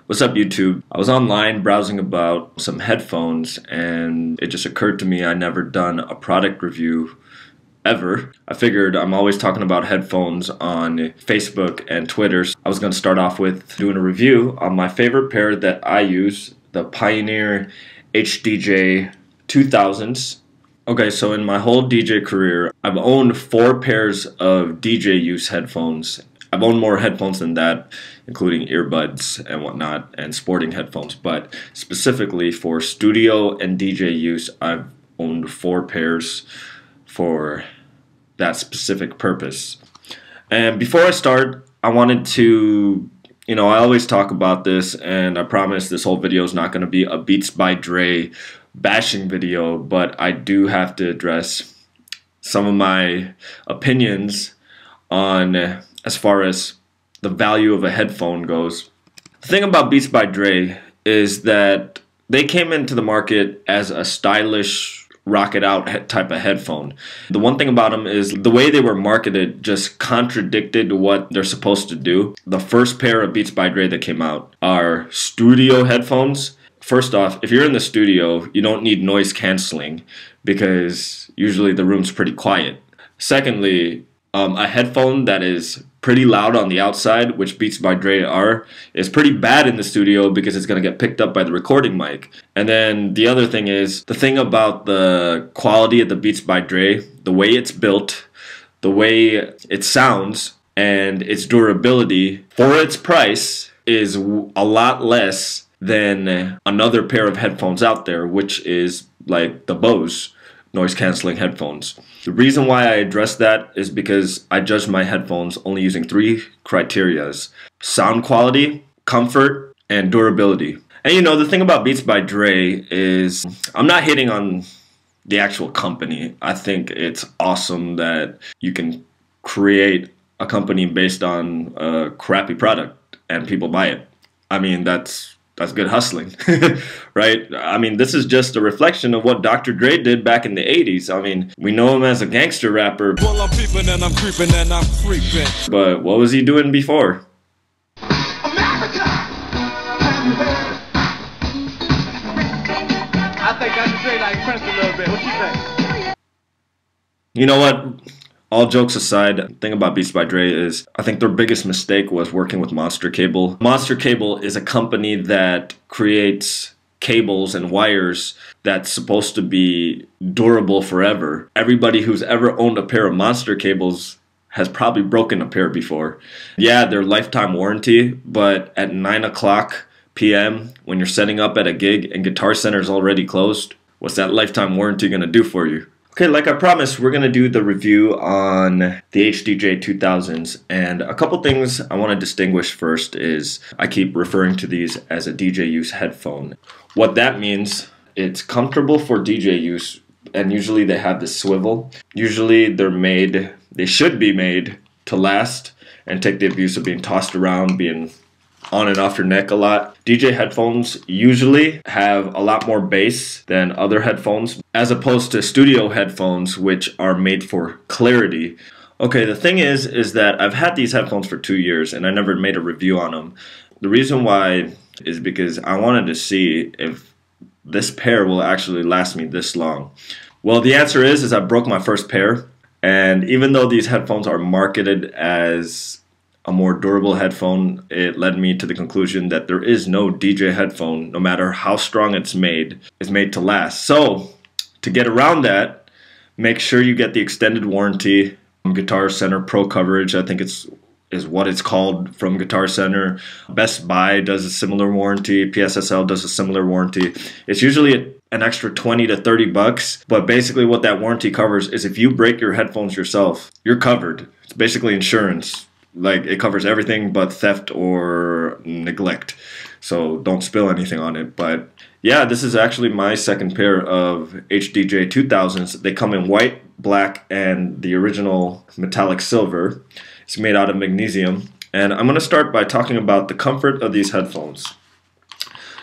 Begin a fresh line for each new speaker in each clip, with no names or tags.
What's up, YouTube? I was online browsing about some headphones and it just occurred to me I never done a product review ever. I figured I'm always talking about headphones on Facebook and Twitter. So I was going to start off with doing a review on my favorite pair that I use, the Pioneer HDJ-2000s. Okay, so in my whole DJ career, I've owned 4 pairs of DJ use headphones. I've owned more headphones than that, including earbuds and whatnot, and sporting headphones. But specifically for studio and DJ use, I've owned 4 pairs for that specific purpose. And before I start, I wanted to, I always talk about this, and I promise this whole video is not going to be a Beats by Dre bashing video, but I do have to address some of my opinions on as far as the value of a headphone goes. The thing about Beats by Dre is that they came into the market as a stylish, rock it out type of headphone. The one thing about them is the way they were marketed just contradicted what they're supposed to do. The first pair of Beats by Dre that came out are studio headphones. First off, if you're in the studio, you don't need noise canceling because usually the room's pretty quiet. Secondly, a headphone that is pretty loud on the outside, which Beats by Dre are, is pretty bad in the studio because it's going to get picked up by the recording mic. And then the other thing is, the thing about the quality of the Beats by Dre, the way it's built, the way it sounds, and its durability for its price is a lot less than another pair of headphones out there, which is like the Bose noise canceling headphones. The reason why I address that is because I judge my headphones only using 3 criterias: sound quality, comfort, and durability. And the thing about Beats by Dre is I'm not hitting on the actual company. I think it's awesome that you can create a company based on a crappy product and people buy it. I mean, that's good hustling, right? I mean, this is just a reflection of what Dr. Dre did back in the 80s. I mean, we know him as a gangster rapper. Well, I'm peeping and I'm creeping and I'm creeping. But what was he doing before?
America! I think Dr. Dre like Prince a little bit. What you think?
You know what? All jokes aside, the thing about Beats by Dre is I think their biggest mistake was working with Monster Cable. Monster Cable is a company that creates cables and wires that's supposed to be durable forever. Everybody who's ever owned a pair of Monster Cables has probably broken a pair before. Yeah, they're lifetime warranty, but at 9 p.m. when you're setting up at a gig and Guitar Center is already closed, what's that lifetime warranty gonna do for you? Okay, like I promised, we're going to do the review on the HDJ-2000s, and a couple things I want to distinguish first is I keep referring to these as a DJ use headphone. What that means, it's comfortable for DJ use, and usually they have this swivel. Usually they should be made to last and take the abuse of being tossed around, being on and off your neck a lot. DJ headphones usually have a lot more bass than other headphones, as opposed to studio headphones, which are made for clarity. Okay, the thing is that I've had these headphones for 2 years and I never made a review on them. The reason why is because I wanted to see if this pair will actually last me this long. Well, the answer is I broke my first pair, and even though these headphones are marketed as a more durable headphone, it led me to the conclusion that there is no DJ headphone, no matter how strong it's made, is made to last. So, to get around that, make sure you get the extended warranty from Guitar Center Pro coverage. I think is what it's called from Guitar Center. Best Buy does a similar warranty. PSSL does a similar warranty. It's usually an extra 20 to 30 bucks, but basically what that warranty covers is if you break your headphones yourself, you're covered. It's basically insurance. Like, it covers everything but theft or neglect. So don't spill anything on it. But yeah, this is actually my second pair of HDJ-2000s. They come in white, black, and the original metallic silver. It's made out of magnesium. And I'm going to start by talking about the comfort of these headphones.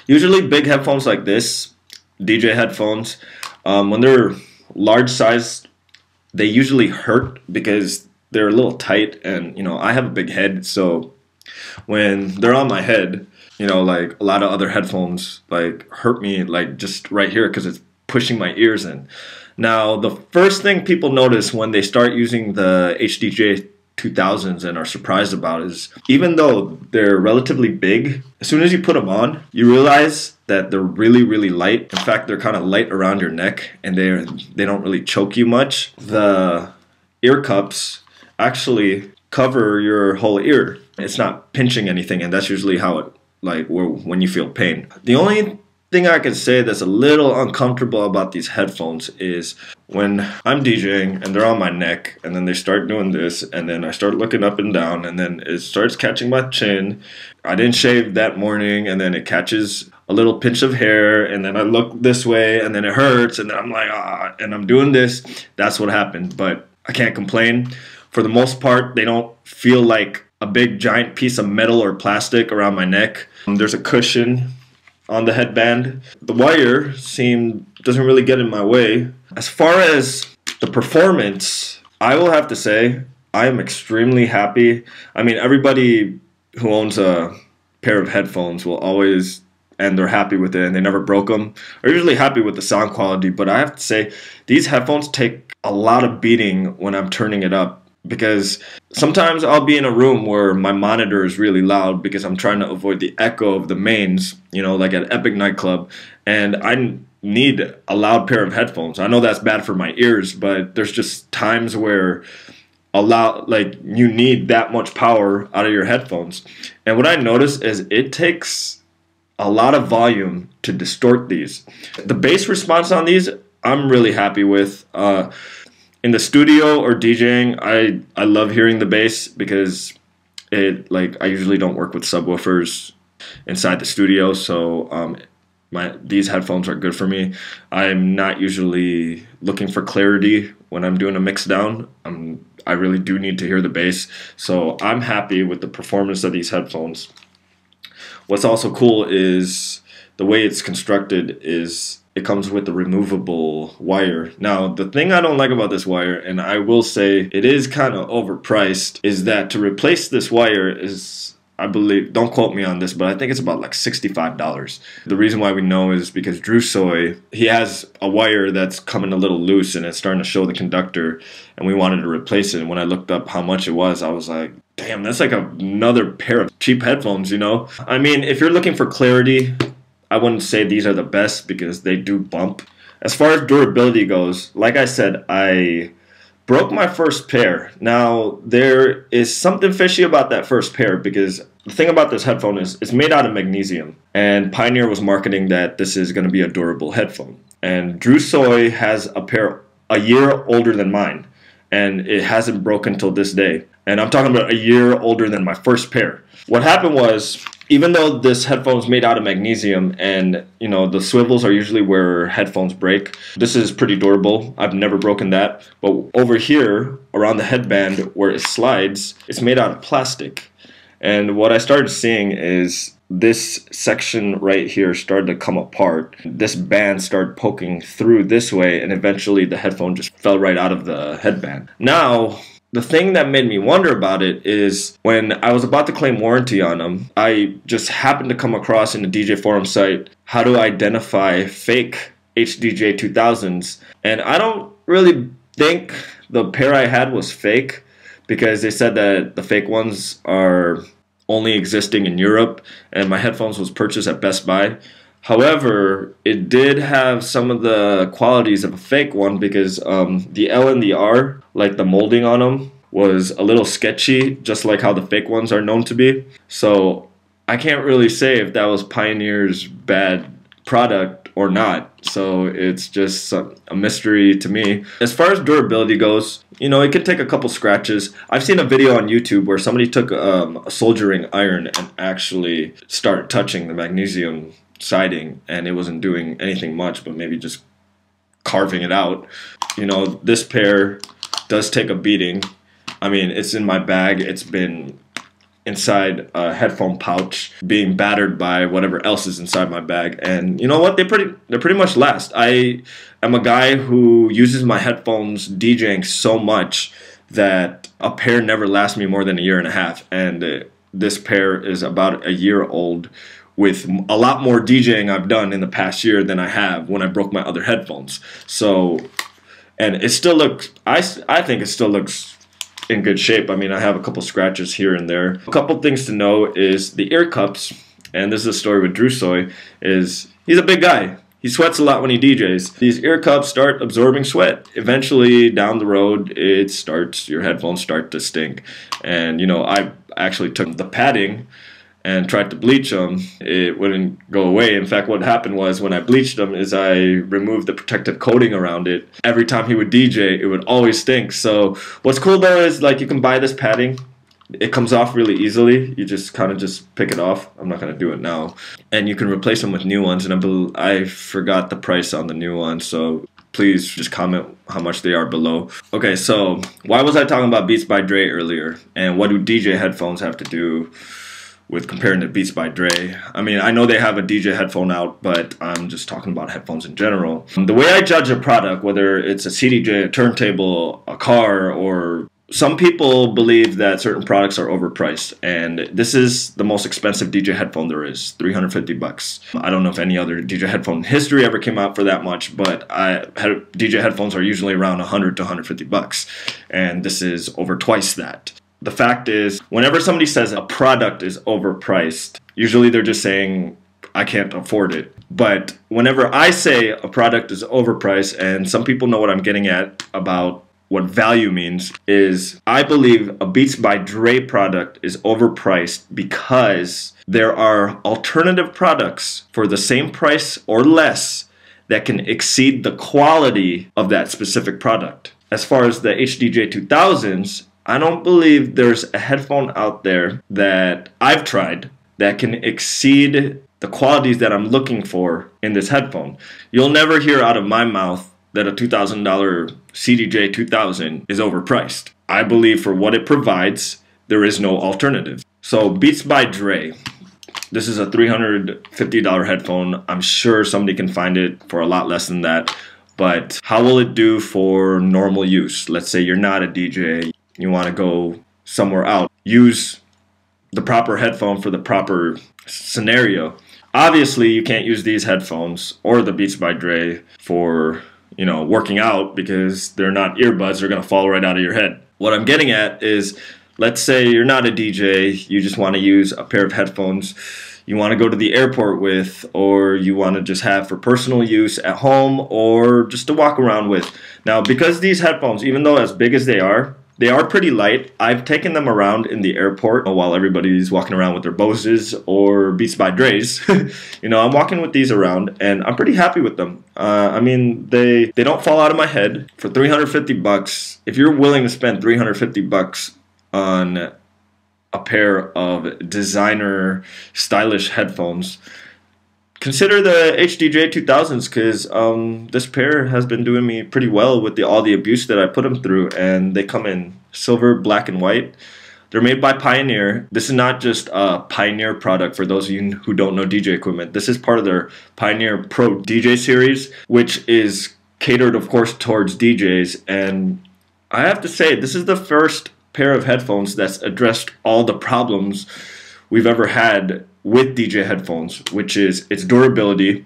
Usually big headphones like this, DJ headphones, when they're large size, they usually hurt because they're a little tight, and I have a big head, so when they're on my head, You know, like a lot of other headphones like hurt me like just right here because it's pushing my ears in. Now, the first thing people notice when they start using the HDJ-2000s and are surprised about is, even though they're relatively big, as soon as you put them on, you realize that they're really, really light. In fact, they're kind of light around your neck, and they don't really choke you much. The ear cups actually cover your whole ear. It's not pinching anything, and that's usually how it, like, when you feel pain. The only thing I can say that's a little uncomfortable about these headphones is when I'm DJing and they're on my neck, and then they start doing this, and then I start looking up and down, and then it starts catching my chin. I didn't shave that morning, and then it catches a little pinch of hair, and then I look this way, and then it hurts, and then I'm like, ah, and I'm doing this. That's what happened, but I can't complain. For the most part, they don't feel like a big giant piece of metal or plastic around my neck. There's a cushion on the headband. The wire doesn't really get in my way. As far as the performance, I will have to say I am extremely happy. I mean, everybody who owns a pair of headphones will always, and they're happy with it and they never broke them, are usually happy with the sound quality. But I have to say, these headphones take a lot of beating when I'm turning it up, because sometimes I'll be in a room where my monitor is really loud because I'm trying to avoid the echo of the mains, you know, like at Epic nightclub, and I need a loud pair of headphones. I know that's bad for my ears, but there's just times where you need that much power out of your headphones. And what I notice is it takes a lot of volume to distort these. The bass response on these, I'm really happy with. In the studio or DJing, I love hearing the bass because I usually don't work with subwoofers inside the studio, so these headphones are good for me. I'm not usually looking for clarity when I'm doing a mix down. I really do need to hear the bass, so I'm happy with the performance of these headphones. What's also cool is the way it's constructed is it comes with a removable wire. Now, the thing I don't like about this wire, and I will say it is kind of overpriced, is that to replace this wire is, I believe, don't quote me on this, but I think it's about like $65. The reason why we know is because Drew Soy, he has a wire that's coming a little loose and it's starting to show the conductor, and we wanted to replace it. And when I looked up how much it was, I was like, damn, that's like another pair of cheap headphones, you know? I mean, if you're looking for clarity, I wouldn't say these are the best because they do bump. As far as durability goes, like I said, I broke my first pair. Now, there is something fishy about that first pair because the thing about this headphone is it's made out of magnesium. And Pioneer was marketing that this is going to be a durable headphone. And Drew Soy has a pair a year older than mine, and it hasn't broken till this day. And I'm talking about a year older than my first pair. What happened was, even though this headphone's made out of magnesium and, you know, the swivels are usually where headphones break, this is pretty durable. I've never broken that. But over here, around the headband where it slides, it's made out of plastic. And what I started seeing is this section right here started to come apart. This band started poking through this way, and eventually the headphone just fell right out of the headband. Now, the thing that made me wonder about it is when I was about to claim warranty on them, I just happened to come across in the DJ forum site how to identify fake HDJ-2000s. And I don't really think the pair I had was fake because they said that the fake ones are only existing in Europe, and my headphones was purchased at Best Buy. However, it did have some of the qualities of a fake one because the L and the R, like the molding on them, was a little sketchy, just like how the fake ones are known to be. So I can't really say if that was Pioneer's bad product or not. So it's just a mystery to me. As far as durability goes, you know, it could take a couple scratches. I've seen a video on YouTube where somebody took a soldering iron and actually started touching the magnesium siding, and it wasn't doing anything much, but maybe just carving it out. You know, this pair does take a beating. I mean, it's in my bag. It's been inside a headphone pouch, being battered by whatever else is inside my bag. And you know what? They're pretty much last. I am a guy who uses my headphones DJing so much that a pair never lasts me more than a year and a half. And this pair is about a year old with a lot more DJing I've done in the past year than I have when I broke my other headphones. So, and it still looks, I think it still looks in good shape. I mean, I have a couple scratches here and there. A couple things to know is the ear cups, and this is a story with Drew Soy, is he's a big guy. He sweats a lot when he DJs. These ear cups start absorbing sweat. Eventually, down the road, your headphones start to stink. And, you know, I actually took the padding and tried to bleach them. It wouldn't go away. In fact, what happened was when I bleached them is I removed the protective coating around it. Every time he would DJ, it would always stink. So what's cool though is like you can buy this padding. It comes off really easily. You just kind of just pick it off. I'm not going to do it now. And you can replace them with new ones. And I forgot the price on the new ones. So please just comment how much they are below. Okay, so why was I talking about Beats by Dre earlier? And what do DJ headphones have to do with comparing to Beats by Dre? I mean, I know they have a DJ headphone out, but I'm just talking about headphones in general. The way I judge a product, whether it's a CDJ, a turntable, a car, or some people believe that certain products are overpriced, and this is the most expensive DJ headphone there is, $350. I don't know if any other DJ headphone in history ever came out for that much, but DJ headphones are usually around $100 to $150, and this is over twice that. The fact is, whenever somebody says a product is overpriced, usually they're just saying, I can't afford it. But whenever I say a product is overpriced, and some people know what I'm getting at about what value means, is I believe a Beats by Dre product is overpriced because there are alternative products for the same price or less that can exceed the quality of that specific product. As far as the HDJ-2000s, I don't believe there's a headphone out there that I've tried that can exceed the qualities that I'm looking for in this headphone. You'll never hear out of my mouth that a $2,000 HDJ-2000 is overpriced. I believe for what it provides, there is no alternative. So Beats by Dre, this is a $350 headphone. I'm sure somebody can find it for a lot less than that. But how will it do for normal use? Let's say you're not a DJ, you want to go somewhere out. Use the proper headphone for the proper scenario. Obviously, you can't use these headphones or the Beats by Dre for, you know, working out because they're not earbuds. They're going to fall right out of your head. What I'm getting at is, let's say you're not a DJ, you just want to use a pair of headphones you want to go to the airport with, or you want to just have for personal use at home or just to walk around with. Now, because these headphones, even though as big as they are pretty light. I've taken them around in the airport while everybody's walking around with their Boses or Beats by Dre's. You know, I'm walking with these around and I'm pretty happy with them. I mean, they don't fall out of my head. For $350, if you're willing to spend $350 on a pair of designer stylish headphones, consider the HDJ-2000s, because this pair has been doing me pretty well with all the abuse that I put them through, and they come in silver, black, and white. They're made by Pioneer. This is not just a Pioneer product for those of you who don't know DJ equipment. This is part of their Pioneer Pro DJ series, which is catered, of course, towards DJs. And I have to say, this is the first pair of headphones that's addressed all the problems we've ever had with DJ headphones, which is its durability.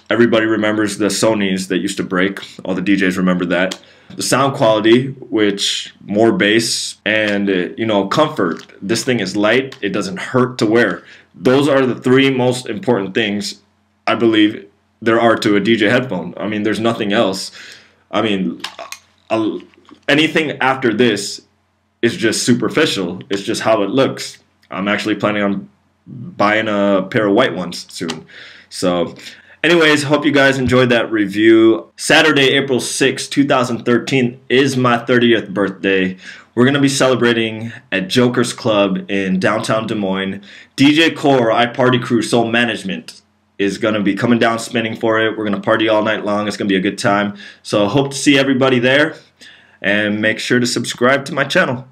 Everybody remembers the Sonys that used to break. All the DJs remember that. The sound quality, which more bass, and you know, comfort. This thing is light. It doesn't hurt to wear. Those are the three most important things I believe there are to a DJ headphone. I mean, there's nothing else. I mean, anything after this is just superficial. It's just how it looks. I'm actually planning on buying a pair of white ones soon. So anyways, hope you guys enjoyed that review. Saturday, April 6, 2013 is my 30th birthday. We're going to be celebrating at Joker's Club in downtown Des Moines. DJ Core, iParty crew, Soul Management is going to be coming down spinning for it. We're going to party all night long. It's going to be a good time. So hope to see everybody there. And make sure to subscribe to my channel.